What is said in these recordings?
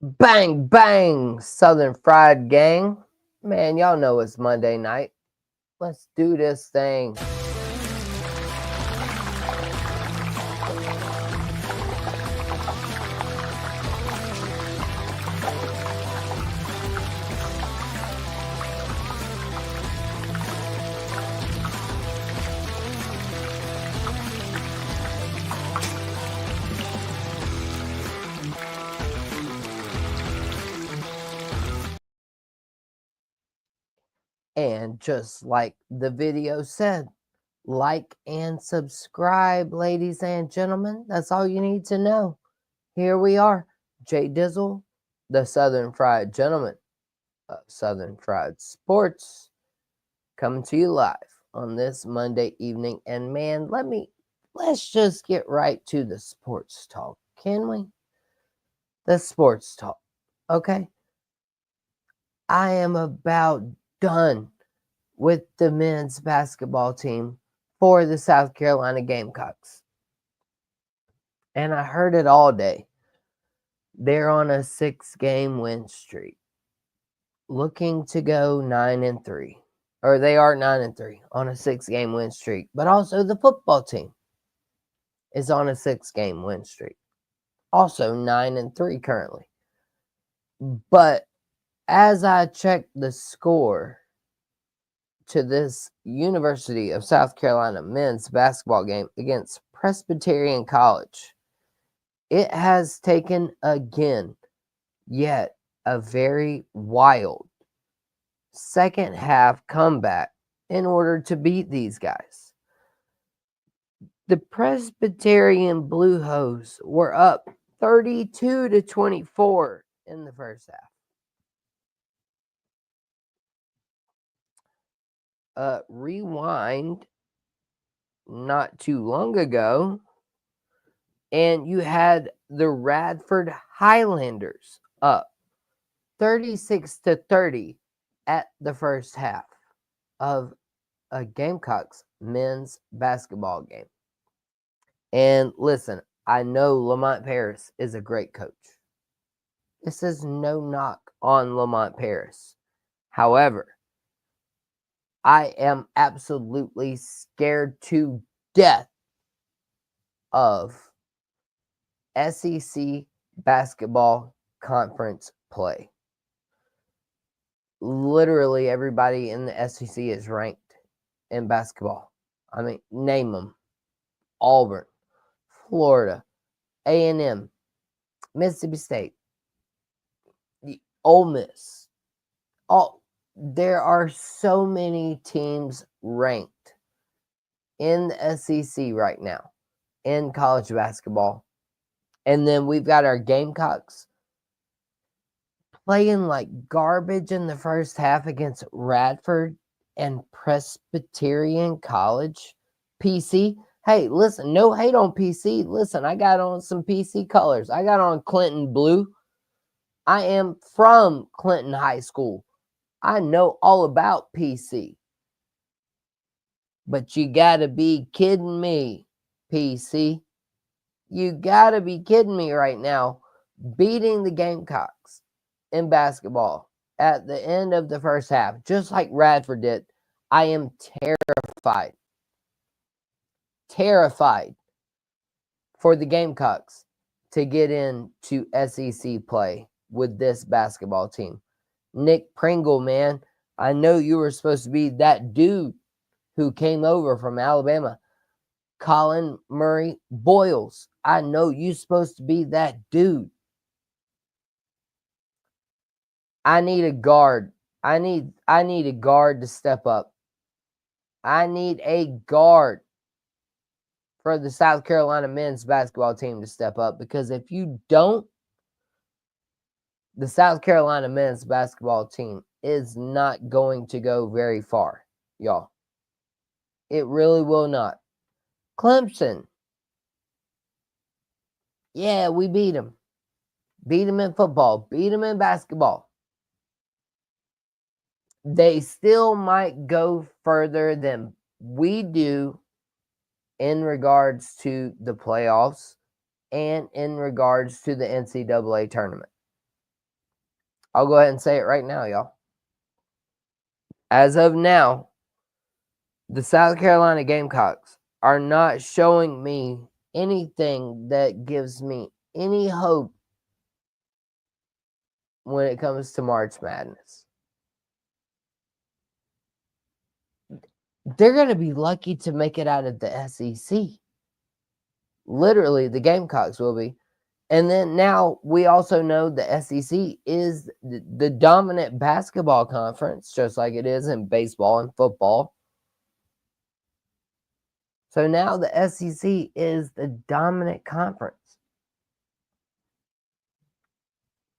Bang, bang, Southern Fried Gang. Man, y'all know it's Monday night. Let's do this thing. And just like the video said, like and subscribe, ladies and gentlemen. That's all you need to know. Here we are, Jay Dizzle, the Southern Fried Gentleman of Southern Fried Sports, coming to you live on this Monday evening. And man, let's just get right to the sports talk, can we? The sports talk, okay? I am about done with the men's basketball team for the South Carolina Gamecocks. And I heard it all day. They're on a 6-game win streak, looking to go 9-3. Or they are 9-3 on a 6-game win streak. But also the football team is on a 6-game win streak. Also 9-3 currently. But as I checked the score to this University of South Carolina men's basketball game against Presbyterian College, it has taken again yet a very wild second half comeback in order to beat these guys. The Presbyterian Blue Hose were up 32-24 in the first half. Rewind not too long ago, and you had the Radford Highlanders up 36-30 at the first half of a Gamecocks men's basketball game. And listen, I know Lamont Paris is a great coach. This is no knock on Lamont Paris. However, I am absolutely scared to death of SEC basketball conference play. Literally everybody in the SEC is ranked in basketball. I mean, name them. Auburn, Florida, A&M, Mississippi State, Ole Miss. There are so many teams ranked in the SEC right now in college basketball. And then we've got our Gamecocks playing like garbage in the first half against Radford and Presbyterian College. PC. Hey, listen, no hate on PC. Listen, I got on some PC colors. I got on Clinton blue. I am from Clinton High School. I know all about PC. But you gotta be kidding me, PC. You gotta be kidding me right now. Beating the Gamecocks in basketball at the end of the first half, just like Radford did. I am terrified. Terrified for the Gamecocks to get into SEC play with this basketball team. Nick Pringle, man, I know you were supposed to be that dude who came over from Alabama. Colin Murray Boyles, I know you're supposed to be that dude. I need a guard. I need a guard to step up. I need a guard for the South Carolina men's basketball team to step up, because if you don't, the South Carolina men's basketball team is not going to go very far, y'all. It really will not. Clemson. Yeah, we beat them. Beat them in football. Beat them in basketball. They still might go further than we do in regards to the playoffs and in regards to the NCAA tournament. I'll go ahead and say it right now, y'all. As of now, the South Carolina Gamecocks are not showing me anything that gives me any hope when it comes to March Madness. They're going to be lucky to make it out of the SEC. Literally, the Gamecocks will be. And then now we also know the SEC is the dominant basketball conference, just like it is in baseball and football. So now the SEC is the dominant conference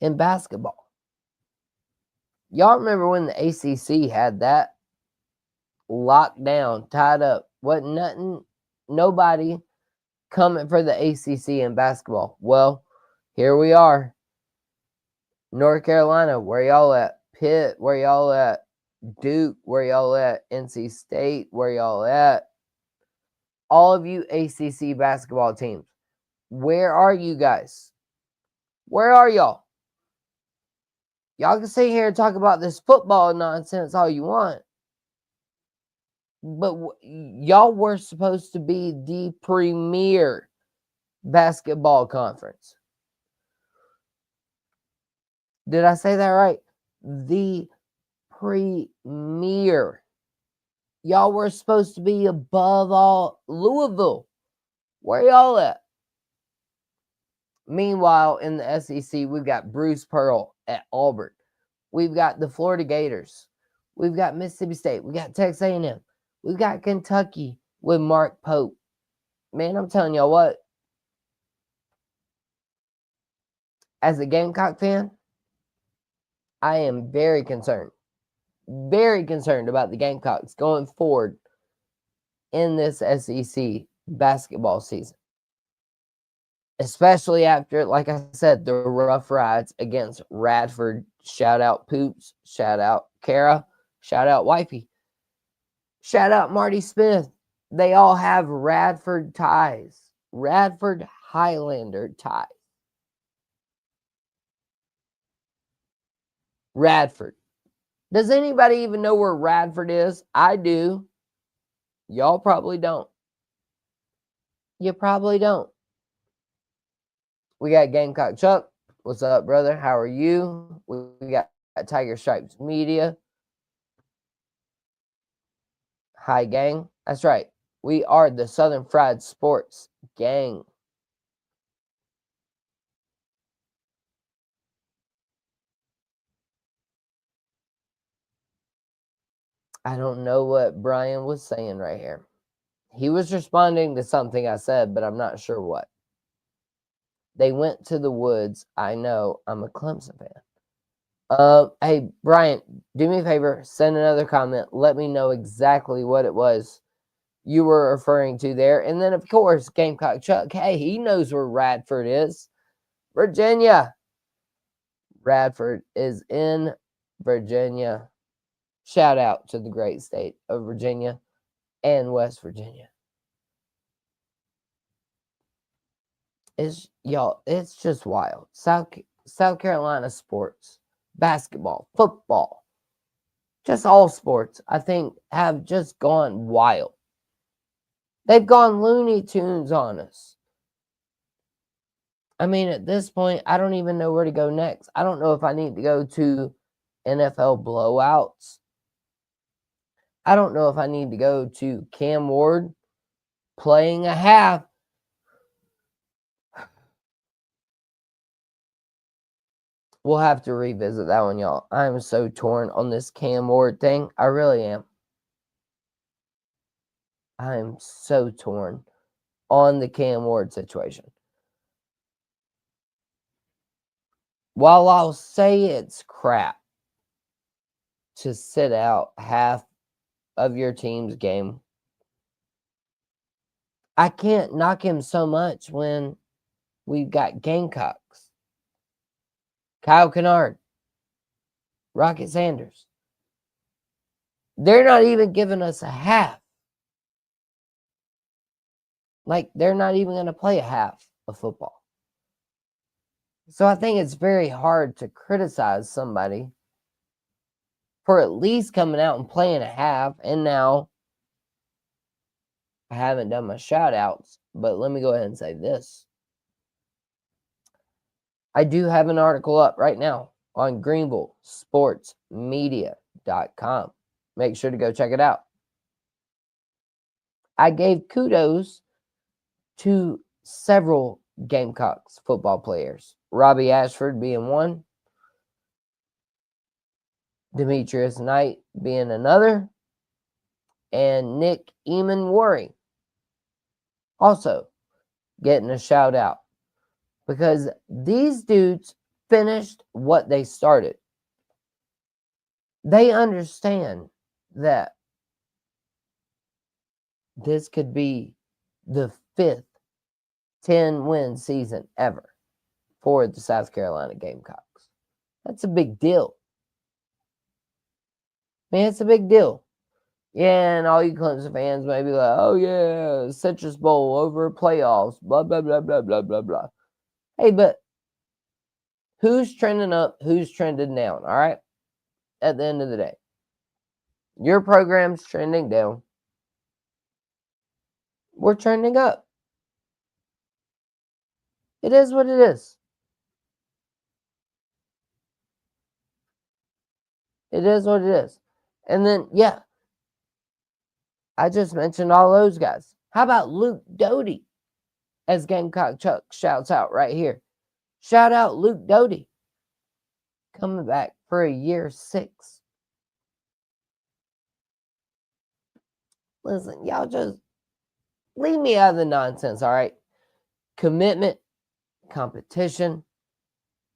in basketball. Y'all remember when the ACC had that locked down, tied up? Wasn't nothing, nobody coming for the ACC in basketball. Well, here we are. North Carolina, where y'all at? Pitt, where y'all at? Duke, where y'all at? NC State, where y'all at? All of you ACC basketball teams, where are you guys? Where are y'all? Y'all can sit here and talk about this football nonsense all you want, but y'all were supposed to be the premier basketball conference. Did I say that right? The premier. Y'all were supposed to be above all Louisville. Where y'all at? Meanwhile, in the SEC, we've got Bruce Pearl at Auburn. We've got the Florida Gators. We've got Mississippi State. We got Texas A&M. We've got Kentucky with Mark Pope. Man, I'm telling y'all what. As a Gamecock fan, I am very concerned about the Gamecocks going forward in this SEC basketball season. Especially after, like I said, the rough rides against Radford. Shout out Poops. Shout out Kara. Shout out Wifey. Shout out Marty Smith. They all have Radford ties. Radford Highlander ties. Radford. Does anybody even know where Radford is? I do. Y'all probably don't. You probably don't. We got Gamecock Chuck. What's up, brother? How are you? We got Tiger Stripes Media. Hi, gang. That's right. We are the Southern Fried Sports gang. I don't know what Brian was saying right here. He was responding to something I said, but I'm not sure what. They went to the woods. I know. I'm a Clemson fan. Hey, Brian, do me a favor. Send another comment. Let me know exactly what it was you were referring to there. And then, of course, Gamecock Chuck. Hey, he knows where Radford is. Virginia. Radford is in Virginia. Shout out to the great state of Virginia and West Virginia. It's just wild. South Carolina sports, basketball, football, just all sports, I think, have just gone wild. They've gone Looney Tunes on us. I mean, at this point, I don't even know where to go next. I don't know if I need to go to NFL blowouts. I don't know if I need to go to Cam Ward playing a half. We'll have to revisit that one, y'all. I'm so torn on this Cam Ward thing. I really am. I'm so torn on the Cam Ward situation. While I'll say it's crap to sit out half of your team's game, I can't knock him so much when we've got Gamecocks, Kyle Kennard, Rocket Sanders. They're not even giving us a half. Like, they're not even going to play a half of football. So I think it's very hard to criticize somebody for at least coming out and playing a half. And now I haven't done my shout outs, but let me go ahead and say this. I do have an article up right now on greenvillesportsmedia.com. Make sure to go check it out. I gave kudos to several Gamecocks football players. Robbie Ashford being one, Demetrius Knight being another, and Nick Eamon-Worry also getting a shout out, because these dudes finished what they started. They understand that this could be the 5th 10-win season ever for the South Carolina Gamecocks. That's a big deal. Man, it's a big deal. Yeah, and all you Clemson fans may be like, oh yeah, Citrus Bowl over playoffs, blah, blah, blah, blah, blah, blah, blah. Hey, but who's trending up, who's trending down, all right? At the end of the day. Your program's trending down. We're trending up. It is what it is. It is what it is. And then, yeah, I just mentioned all those guys. How about Luke Doty, as Gamecock Chuck shouts out right here? Shout out Luke Doty, coming back for a year 6. Listen, y'all just leave me out of the nonsense, all right? Commitment, competition,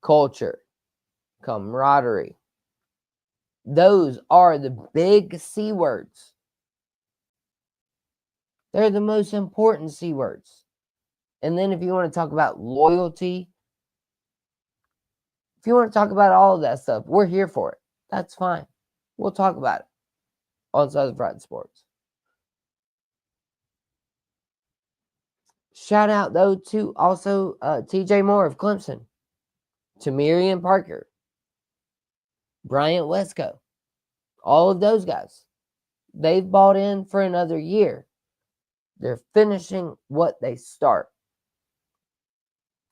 culture, camaraderie. Those are the big C words. They're the most important C words. And then if you want to talk about loyalty, if you want to talk about all of that stuff, we're here for it. That's fine. We'll talk about it on Southern Fried Sports. Shout out, though, to also TJ Moore of Clemson, to Miriam Parker, Bryant Wesco, all of those guys. They've bought in for another year. They're finishing what they start.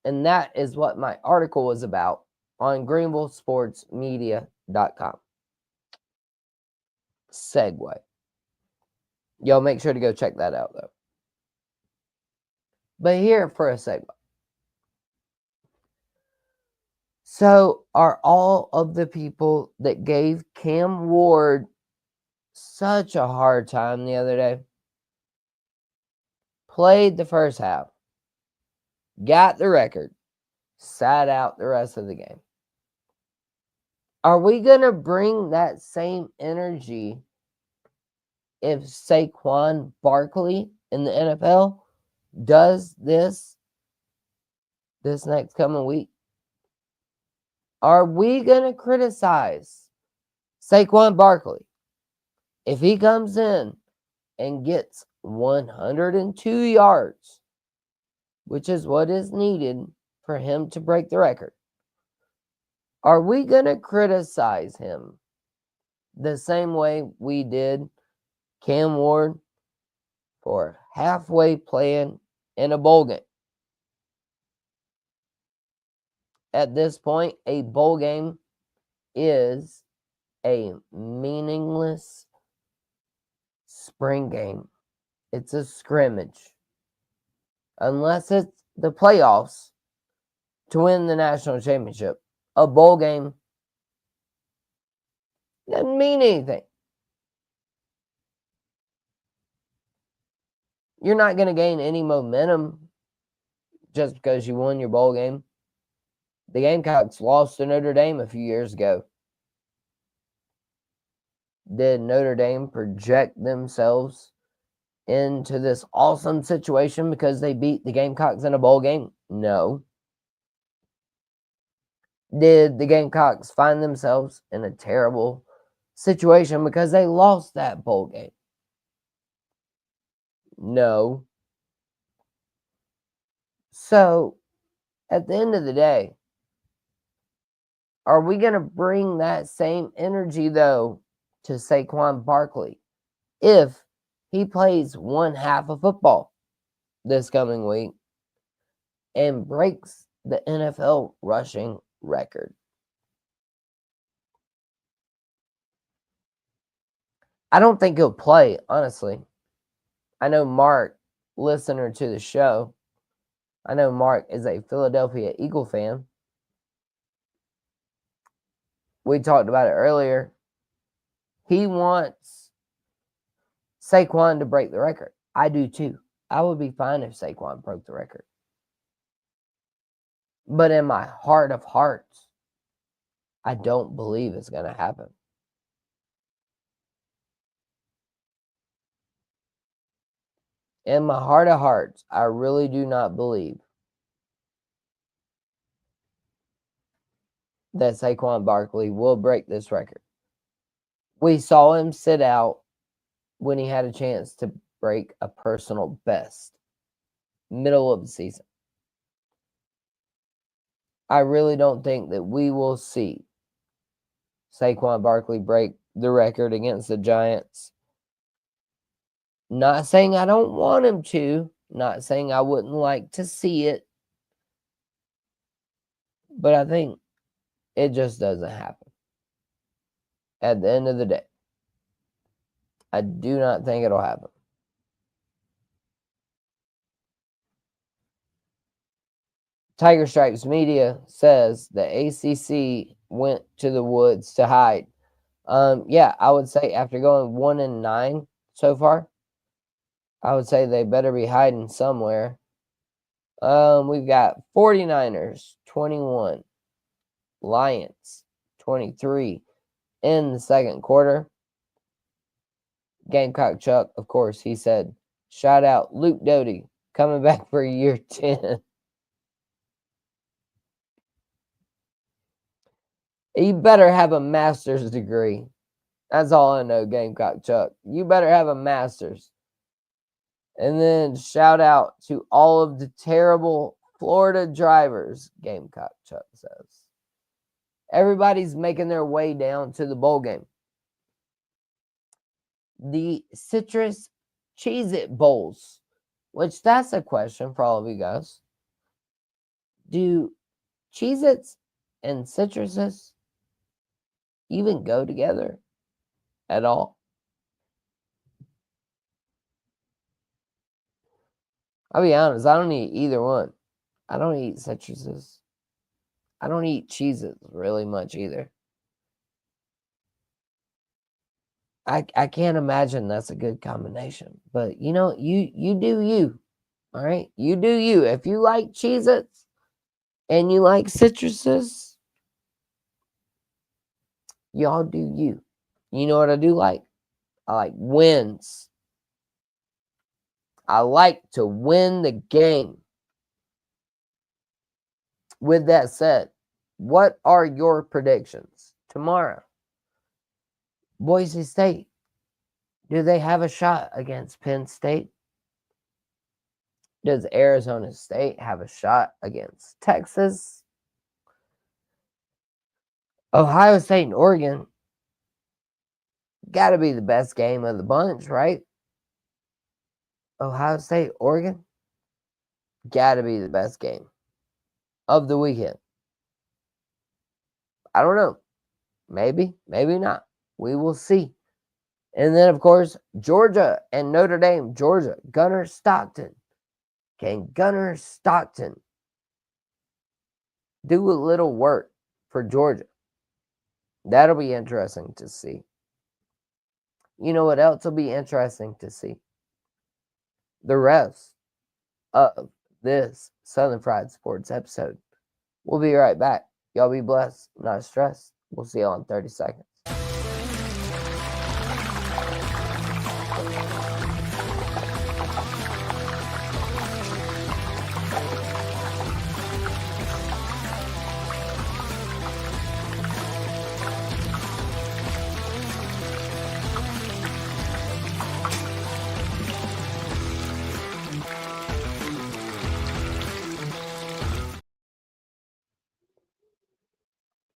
And that is what my article was about on greenvillesportsmedia.com. Segue. Y'all make sure to go check that out, though. But here for a segue. So, are all of the people that gave Cam Ward such a hard time the other day, played the first half, got the record, sat out the rest of the game? Are we going to bring that same energy if Saquon Barkley in the NFL does this next coming week? Are we going to criticize Saquon Barkley if he comes in and gets 102 yards, which is what is needed for him to break the record? Are we going to criticize him the same way we did Cam Ward for halfway playing in a bowl game? At this point, a bowl game is a meaningless spring game. It's a scrimmage. Unless it's the playoffs to win the national championship, a bowl game doesn't mean anything. You're not going to gain any momentum just because you won your bowl game. The Gamecocks lost to Notre Dame a few years ago. Did Notre Dame project themselves into this awesome situation because they beat the Gamecocks in a bowl game? No. Did the Gamecocks find themselves in a terrible situation because they lost that bowl game? No. So, at the end of the day, Are we going to bring that same energy, though, to Saquon Barkley if he plays one half of football this coming week and breaks the NFL rushing record? I don't think he'll play, honestly. I know Mark, listener to the show, I know Mark is a Philadelphia Eagle fan. We talked about it earlier. He wants Saquon to break the record. I do too. I would be fine if Saquon broke the record. But in my heart of hearts, I don't believe it's going to happen. In my heart of hearts, I really do not believe that Saquon Barkley will break this record. We saw him sit out when he had a chance to break a personal best, middle of the season. I really don't think that we will see Saquon Barkley break the record against the Giants. Not saying I don't want him to, not saying I wouldn't like to see it, but I think it just doesn't happen. At the end of the day, I do not think it'll happen. Tiger Stripes Media says the ACC went to the woods to hide. Yeah, I would say after going 1-9 so far, I would say they better be hiding somewhere. We've got 49ers 21, Lions 23 in the second quarter. Gamecock Chuck, of course, he said, shout out Luke Doty coming back for year 10. You better have a master's degree. That's all I know, Gamecock Chuck. You better have a master's. And then shout out to all of the terrible Florida drivers, Gamecock Chuck says. Everybody's making their way down to the bowl game. The Citrus Cheez-It Bowls, which that's a question for all of you guys. Do Cheez-Its and citruses even go together at all? I'll be honest, I don't eat either one. I don't eat citruses. I don't eat Cheez-Its really much either. I can't imagine that's a good combination. But you know, you do you. All right? You do you. If you like Cheez-Its and you like citruses, y'all do you. You know what I do like? I like wins. I like to win the game. With that said, what are your predictions tomorrow? Boise State, do they have a shot against Penn State? Does Arizona State have a shot against Texas? Ohio State and Oregon, got to be the best game of the bunch, right? Ohio State, Oregon, got to be the best game of the weekend. I don't know. Maybe, maybe not. We will see. And then, of course, Georgia and Notre Dame. Georgia, Gunner Stockton. Can Gunner Stockton do a little work for Georgia? That'll be interesting to see. You know what else will be interesting to see? The rest of this Southern Fried Sports episode. We'll be right back. Y'all be blessed, not stressed. We'll see y'all in 30 seconds.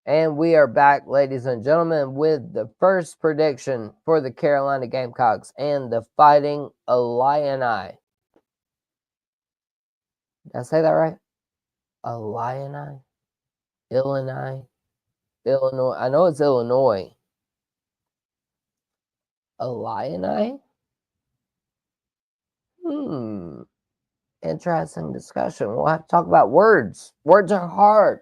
And we are back, ladies and gentlemen, with the first prediction for the Carolina Gamecocks and the Fighting Illini. Did I say that right? Illini? Illinois? Illinois. I know it's Illinois. Illini? Interesting discussion. We'll have to talk about words. Words are hard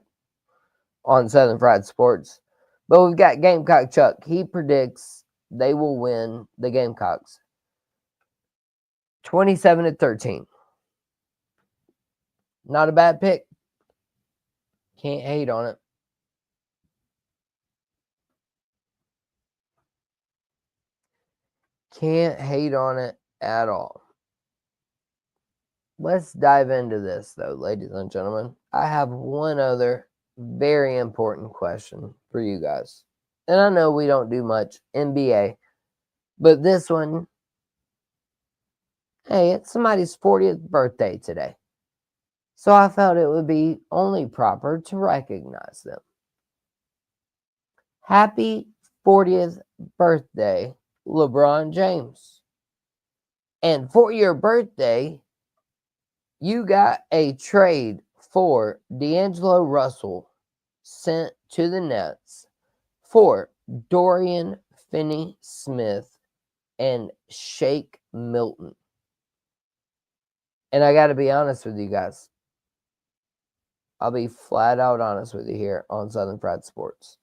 on Southern Fried Sports. But we've got Gamecock Chuck. He predicts they will win the Gamecocks 27-13. Not a bad pick. Can't hate on it. Can't hate on it at all. Let's dive into this, though, ladies and gentlemen. I have one other very important question for you guys. And I know we don't do much NBA, but this one, hey, it's somebody's 40th birthday today. So I felt it would be only proper to recognize them. Happy 40th birthday, LeBron James. And for your birthday, you got a trade for D'Angelo Russell sent to the Nets for Dorian Finney-Smith and Shake Milton. And I got to be honest with you guys. I'll be flat out honest with you here on Southern Fried Sports.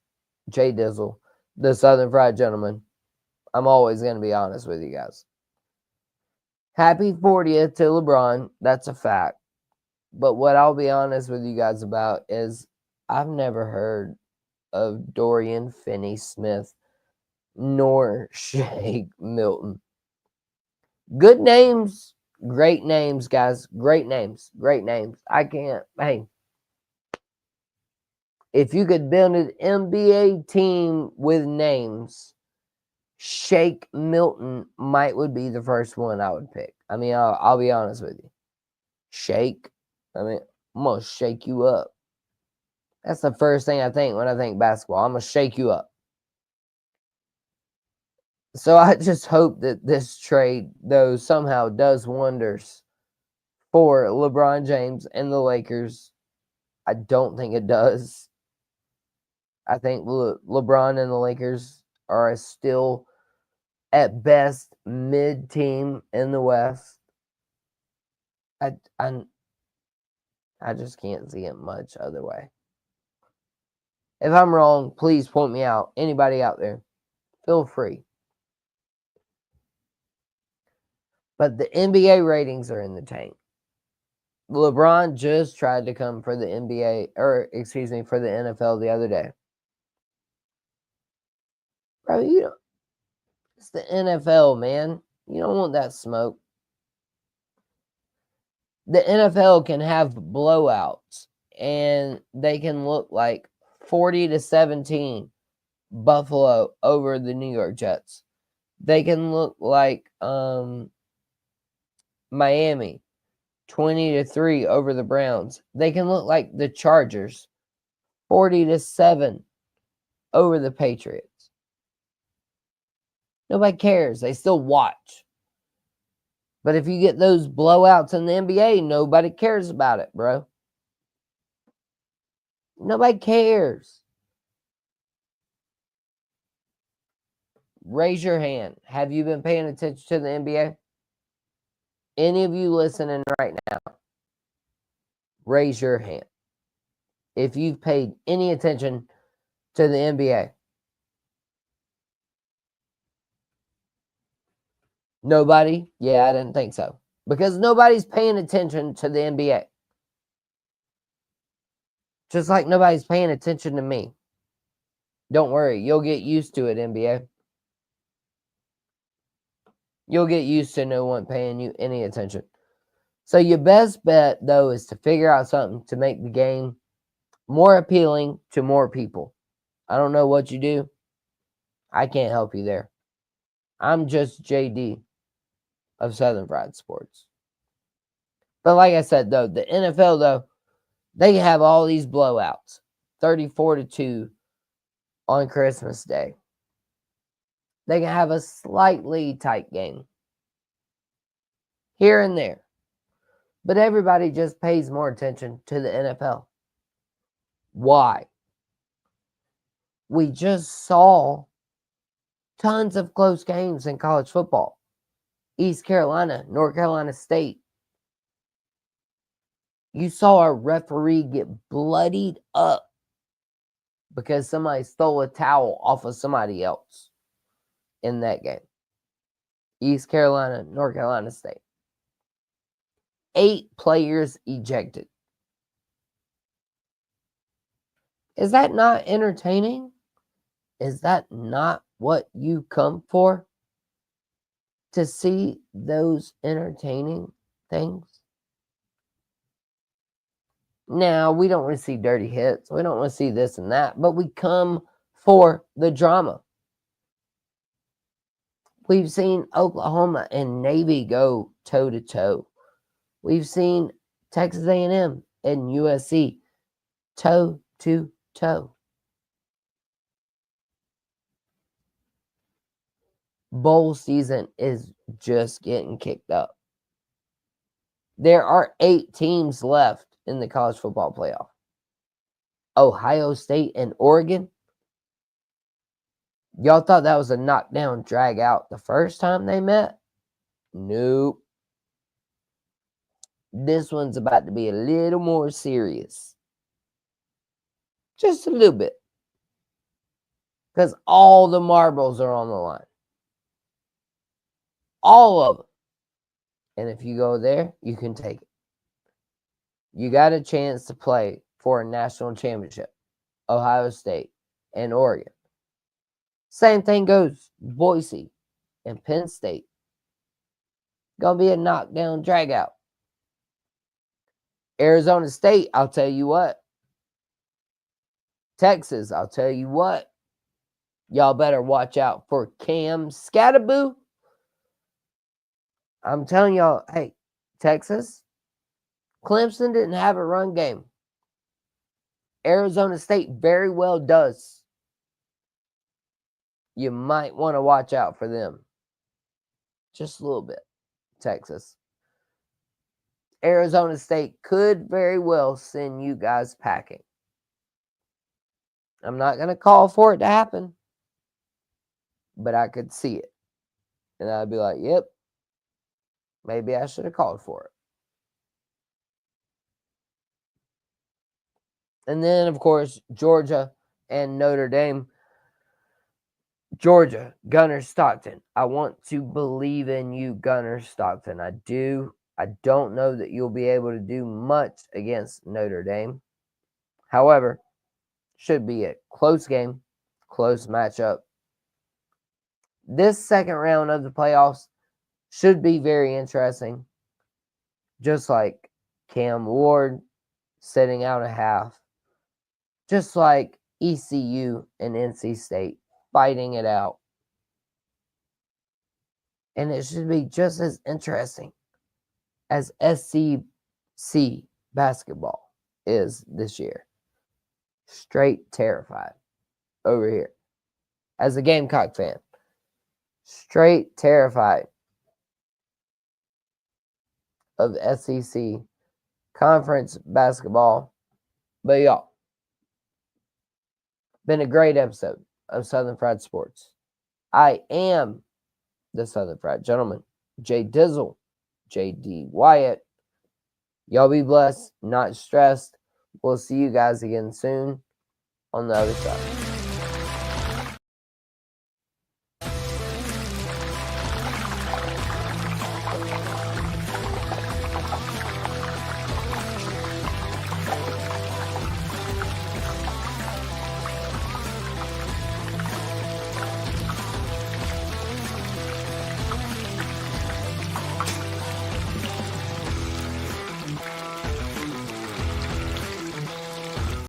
Jay Dizzle, the Southern Fried Gentleman. I'm always going to be honest with you guys. Happy 40th to LeBron. That's a fact. But what I'll be honest with you guys about is I've never heard of Dorian Finney-Smith nor Shake Milton. Good names. Great names, guys. Great names. Great names. I can't. Hey. If you could build an NBA team with names, Shake Milton would be the first one I would pick. I mean, I'll be honest with you. Shake. I mean, I'm going to shake you up. That's the first thing I think when I think basketball. I'm going to shake you up. So I just hope that this trade, though, somehow does wonders for LeBron James and the Lakers. I don't think it does. I think LeBron and the Lakers are still, at best, mid-team in the West. I just can't see it much other way. If I'm wrong, please point me out. Anybody out there, feel free. But the NBA ratings are in the tank. LeBron just tried to come for the NBA, for the NFL the other day. Bro, it's the NFL, man. You don't want that smoke. The NFL can have blowouts, and they can look like 40-17 Buffalo over the New York Jets. They can look like Miami 20-3 over the Browns. They can look like the Chargers 40-7 over the Patriots. Nobody cares. They still watch. But if you get those blowouts in the NBA, nobody cares about it, bro. Nobody cares. Raise your hand. Have you been paying attention to the NBA? Any of you listening right now, raise your hand. If you've paid any attention to the NBA. Nobody? Yeah, I didn't think so. Because nobody's paying attention to the NBA. Just like nobody's paying attention to me. Don't worry, you'll get used to it, NBA. You'll get used to no one paying you any attention. So your best bet, though, is to figure out something to make the game more appealing to more people. I don't know what you do. I can't help you there. I'm just JD of Southern Fried Sports. But like I said, though, the NFL, though, they have all these blowouts. 34-2 on Christmas Day. They can have a slightly tight game here and there, but everybody just pays more attention to the NFL. Why? We just saw tons of close games in college football. East Carolina, North Carolina State. You saw a referee get bloodied up because somebody stole a towel off of somebody else in that game. East Carolina, North Carolina State. 8 players ejected. Is that not entertaining? Is that not what you come for? To see those entertaining things? Now, we don't want to see dirty hits. We don't want to see this and that, but we come for the drama. We've seen Oklahoma and Navy go toe-to-toe. We've seen Texas A&M and USC toe-to-toe. Bowl season is just getting kicked up. There are 8 teams left in the college football playoff. Ohio State and Oregon. Y'all thought that was a knockdown drag out the first time they met? Nope. This one's about to be a little more serious. Just a little bit. Because all the marbles are on the line. All of them. And if you go there, you can take it. You got a chance to play for a national championship. Ohio State and Oregon. Same thing goes Boise and Penn State. Gonna be a knockdown drag out. Arizona State, I'll tell you what. Texas, I'll tell you what. Y'all better watch out for Cam Scatterboo. I'm telling y'all, hey, Texas, Clemson didn't have a run game. Arizona State very well does. You might want to watch out for them. Just a little bit, Texas. Arizona State could very well send you guys packing. I'm not going to call for it to happen, but I could see it. And I'd be like, yep, maybe I should have called for it. And then, of course, Georgia and Notre Dame. Georgia, Gunner Stockton. I want to believe in you, Gunner Stockton. I do. I don't know that you'll be able to do much against Notre Dame. However, should be a close game, close matchup. This second round of the playoffs should be very interesting. Just like Cam Ward sitting out a half. Just like ECU and NC State fighting it out. And it should be just as interesting as SEC basketball is this year. Straight terrified over here. As a Gamecock fan, straight terrified of SEC conference basketball. But y'all, been a great episode of Southern Fried Sports. I am the Southern Fried Gentleman, Jay Dizzle, JD Wyatt. Y'all be blessed, not stressed. We'll see you guys again soon on the other side.